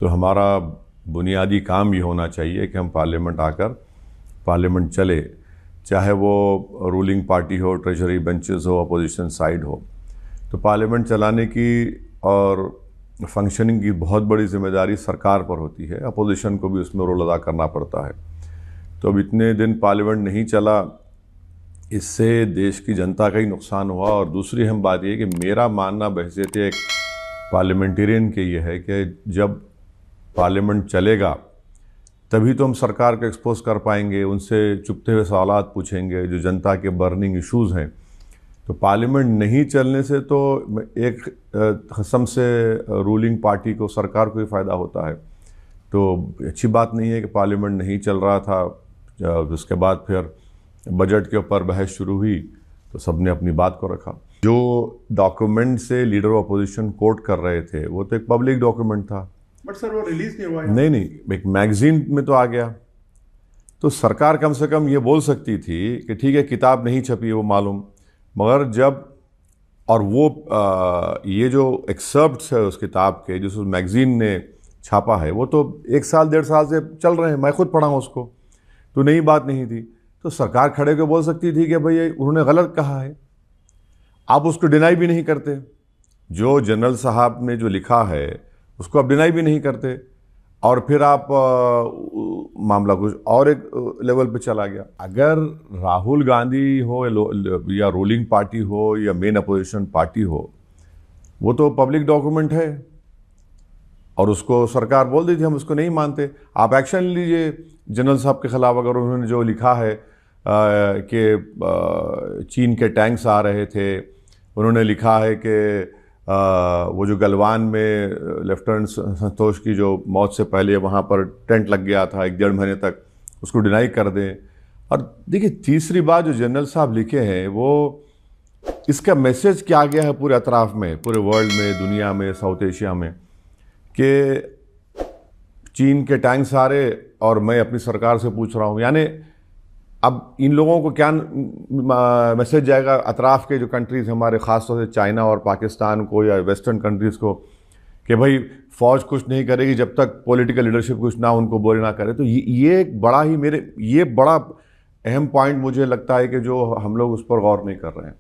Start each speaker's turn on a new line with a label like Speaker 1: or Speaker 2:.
Speaker 1: तो हमारा बुनियादी काम ये होना चाहिए कि हम पार्लियामेंट आकर पार्लियामेंट चले, चाहे वो रूलिंग पार्टी हो, ट्रेजरी बेंचेस हो, अपोजिशन साइड हो। तो पार्लियामेंट चलाने की और फंक्शनिंग की बहुत बड़ी जिम्मेदारी सरकार पर होती है, अपोजिशन को भी उसमें रोल अदा करना पड़ता है। तो अब इतने दिन पार्लियामेंट नहीं चला, इससे देश की जनता का ही नुकसान हुआ। और दूसरी अहम बात यह कि मेरा मानना बहैसियत एक पार्लियामेंटेरियन के ये है कि जब पार्लियामेंट चलेगा तभी तो हम सरकार को एक्सपोज कर पाएंगे, उनसे चुपते हुए सवालात पूछेंगे जो जनता के बर्निंग इश्यूज़ हैं। तो पार्लियामेंट नहीं चलने से तो एक कसम से रूलिंग पार्टी को, सरकार को ही फ़ायदा होता है। तो अच्छी बात नहीं है कि पार्लियामेंट नहीं चल रहा था। उसके बाद फिर बजट के ऊपर बहस शुरू हुई तो सबने अपनी बात को रखा। जो डॉक्यूमेंट से लीडर ऑफ अपोजिशन कोट कर रहे थे वो तो एक पब्लिक डॉक्यूमेंट था,
Speaker 2: बट सर वो रिलीज नहीं हुआ।
Speaker 1: नहीं, एक मैगजीन में तो आ गया। तो सरकार कम से कम ये बोल सकती थी कि ठीक है, किताब नहीं छपी वो मालूम, मगर जब और वो ये जो एक्सर्प्ट्स है उस किताब के, जो उस मैगजीन ने छापा है, वो तो 1 साल 1.5 साल से चल रहे हैं, मैं खुद पढ़ा हूँ उसको, तो नई बात नहीं थी। तो सरकार खड़े होकर बोल सकती थी कि भाई उन्होंने गलत कहा है। आप उसको डिनाई भी नहीं करते, जो जनरल साहब ने जो लिखा है उसको आप डिनाई भी नहीं करते, और फिर आप मामला कुछ और एक लेवल पे चला गया। अगर राहुल गांधी हो या रूलिंग पार्टी हो या मेन अपोजिशन पार्टी हो, वो तो पब्लिक डॉक्यूमेंट है और उसको सरकार बोल दी थी हम उसको नहीं मानते, आप एक्शन लीजिए जनरल साहब के खिलाफ। अगर उन्होंने जो लिखा है कि चीन के टैंक्स आ रहे थे, उन्होंने लिखा है कि वो जो गलवान में लेफ्टिनेंट संतोष की जो मौत से पहले वहाँ पर टेंट लग गया था 1-1.5 महीने तक, उसको डिनाई कर दें। और देखिए, तीसरी बात जो जनरल साहब लिखे हैं, वो इसका मैसेज क्या गया है पूरे अतराफ़ में, पूरे वर्ल्ड में, दुनिया में, साउथ एशिया में, कि चीन के टैंक्स आ रहे और मैं अपनी सरकार से पूछ रहा हूँ। यानी अब इन लोगों को क्या मैसेज जाएगा अतराफ़ के जो कंट्रीज़ हमारे, ख़ास तौर से चाइना और पाकिस्तान को या वेस्टर्न कंट्रीज़ को, कि भाई फ़ौज कुछ नहीं करेगी जब तक पॉलिटिकल लीडरशिप कुछ ना उनको बोले ना करे। तो ये एक बड़ा ही ये बड़ा अहम पॉइंट मुझे लगता है कि जो हम लोग उस पर गौर नहीं कर रहे हैं।